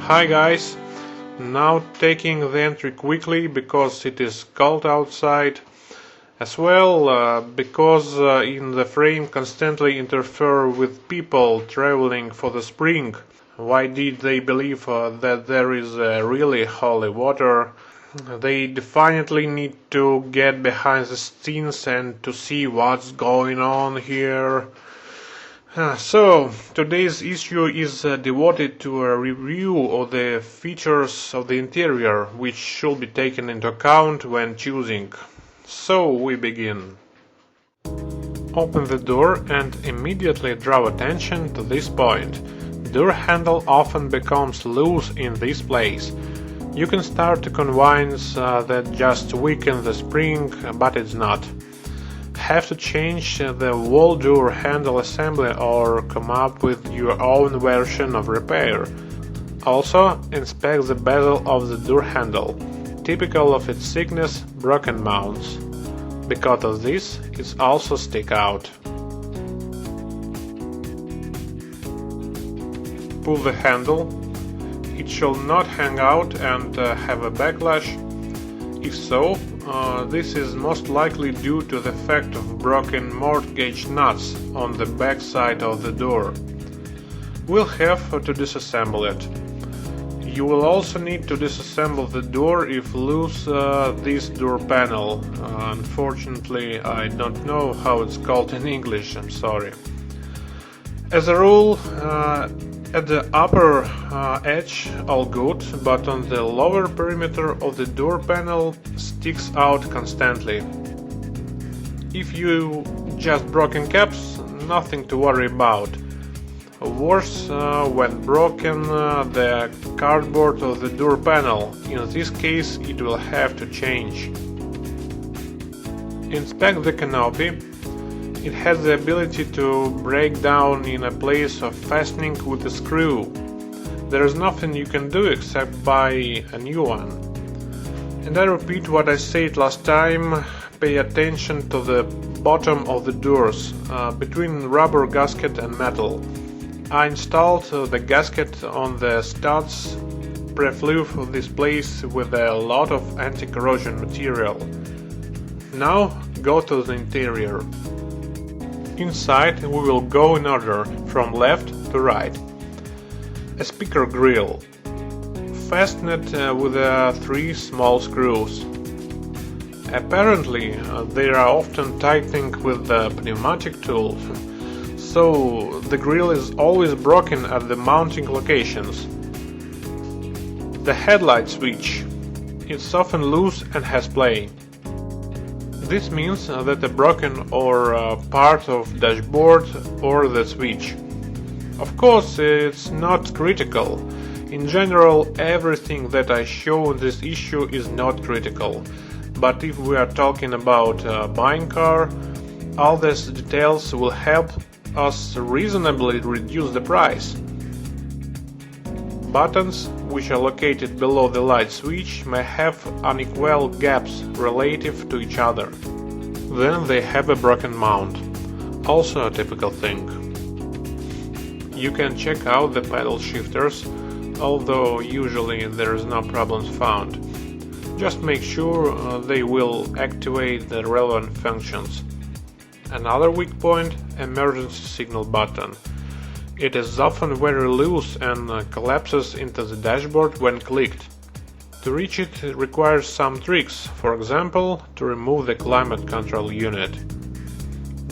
Hi guys, now taking the entry quickly because it is cold outside, as well because in the frame constantly interfere with people traveling for the spring. Why did they believe that there is really holy water? They definitely need to get behind the scenes and to see what's going on here. So, today's issue is devoted to a review of the features of the interior, which should be taken into account when choosing. So, we begin. Open the door and immediately draw attention to this point. Door handle often becomes loose in this place. You can start to convince that just weaken the spring, but it's not. Have to change the whole door handle assembly or come up with your own version of repair. Also, inspect the bezel of the door handle. Typical of its thickness, broken mounts. Because of this, it also stick out. Pull the handle. It shall not hang out and have a backlash. If so, this is most likely due to the fact of broken mortgage nuts on the back side of the door. We'll have to disassemble it. You will also need to disassemble the door if lose this door panel. Unfortunately, I don't know how it's called in English, I'm sorry. As a rule, at the upper edge all good, but on the lower perimeter of the door panel sticks out constantly. If you just broken caps, nothing to worry about. Worse when broken the cardboard of the door panel. In this case it will have to change. Inspect the canopy. It has the ability to break down in a place of fastening with a screw. There is nothing you can do except buy a new one. And I repeat what I said last time, pay attention to the bottom of the doors, between rubber gasket and metal. I installed the gasket on the studs, pre-flew this place with a lot of anti-corrosion material. Now go to the interior. Inside we will go in order from left to right. A speaker grille, fastened with 3 small screws. Apparently they are often tightening with the pneumatic tool, so the grille is always broken at the mounting locations. The headlight switch, it's often loose and has play. This means that a broken or part of dashboard or the switch. Of course, it's not critical. In general, everything that I show in this issue is not critical. But if we are talking about buying car, all these details will help us reasonably reduce the price. Buttons, which are located below the light switch, may have unequal gaps relative to each other. Then they have a broken mount, also a typical thing. You can check out the pedal shifters, although usually there is no problems found. Just make sure they will activate the relevant functions. Another weak point, emergency signal button. It is often very loose and collapses into the dashboard when clicked. To reach it requires some tricks, for example, to remove the climate control unit.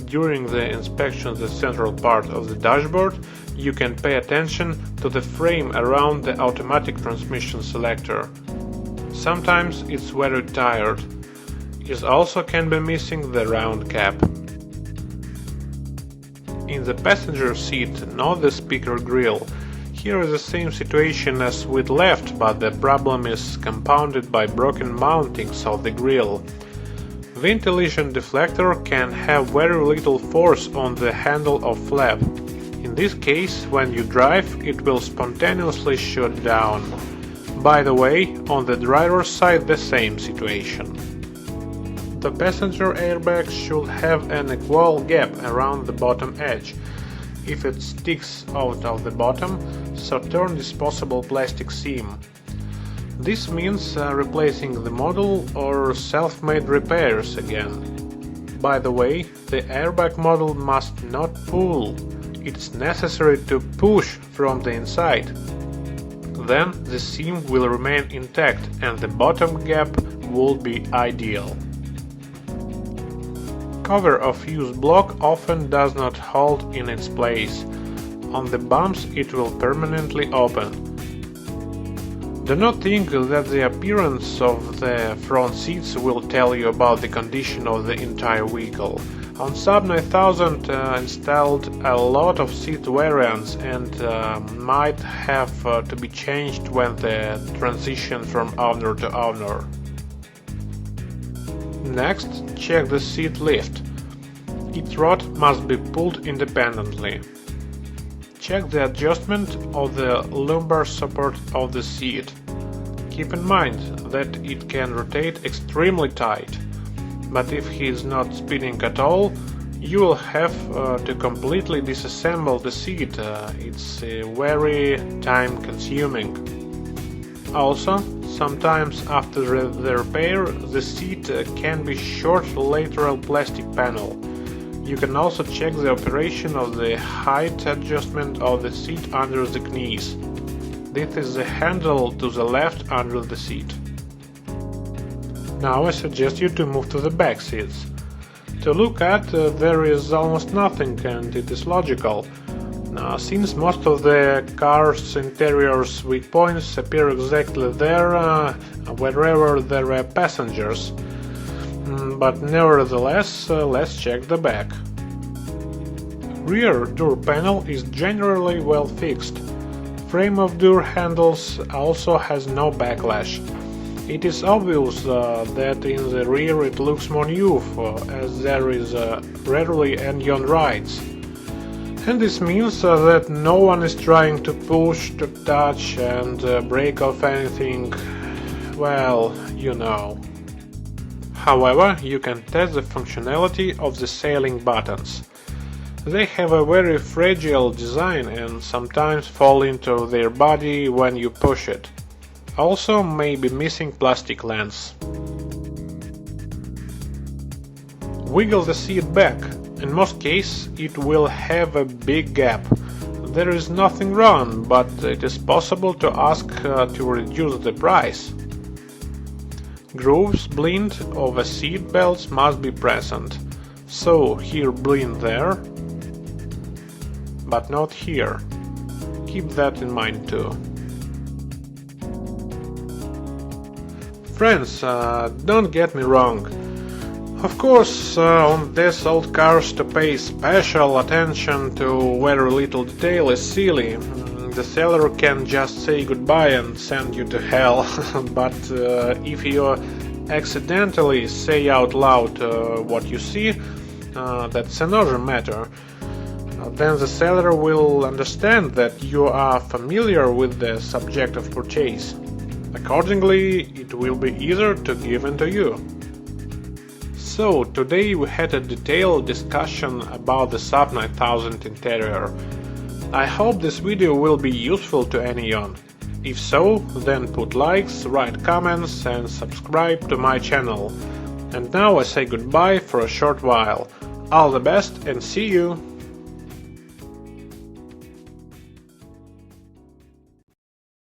During the inspection of the central part of the dashboard, you can pay attention to the frame around the automatic transmission selector. Sometimes it's very tired. It also can be missing the round cap. In the passenger seat, not the speaker grille. Here is the same situation as with left, but the problem is compounded by broken mountings of the grille. Ventilation deflector can have very little force on the handle of flap. In this case, when you drive, it will spontaneously shut down. By the way, on the driver's side the same situation. The passenger airbag should have an equal gap around the bottom edge. If it sticks out of the bottom, so turn disposable plastic seam. This means replacing the model or self-made repairs again. By the way, the airbag model must not pull. It's necessary to push from the inside. Then the seam will remain intact and the bottom gap will be ideal. Cover of used block often does not hold in its place. On the bumps it will permanently open. Do not think that the appearance of the front seats will tell you about the condition of the entire vehicle. On SAAB 9000 installed a lot of seat variants and might have to be changed when the transition from owner to owner. Next, check the seat lift. Its rod must be pulled independently. Check the adjustment of the lumbar support of the seat. Keep in mind that it can rotate extremely tight, but if he is not spinning at all, you will have to completely disassemble the seat. It's very time consuming. Also, sometimes after the repair, the seat can be short lateral plastic panel. You can also check the operation of the height adjustment of the seat under the knees. This is the handle to the left under the seat. Now I suggest you to move to the back seats. To look at, there is almost nothing, and it is logical. Since most of the car's interior's weak points appear exactly there wherever there are passengers. But nevertheless, let's check the back. Rear door panel is generally well fixed. Frame of door handles also has no backlash. It is obvious that in the rear it looks more new, as there is rarely any on rides. And this means that no one is trying to push, to touch and break off anything, well, you know. However, you can test the functionality of the sailing buttons. They have a very fragile design and sometimes fall into their body when you push it. Also may be missing plastic lens. Wiggle the seat back. In most cases it will have a big gap. There is nothing wrong, but it is possible to ask to reduce the price. Grooves blind of the seat belts must be present, so here blind there, but not here. Keep that in mind too. Friends, don't get me wrong. Of course, on these old cars to pay special attention to very little detail is silly. The seller can just say goodbye and send you to hell, but if you accidentally say out loud what you see, that's another matter. Then the seller will understand that you are familiar with the subject of purchase. Accordingly, it will be easier to give in to you. So, today we had a detailed discussion about the SAAB 9000 interior. I hope this video will be useful to anyone. If so, then put likes, write comments and subscribe to my channel. And now I say goodbye for a short while. All the best and see you!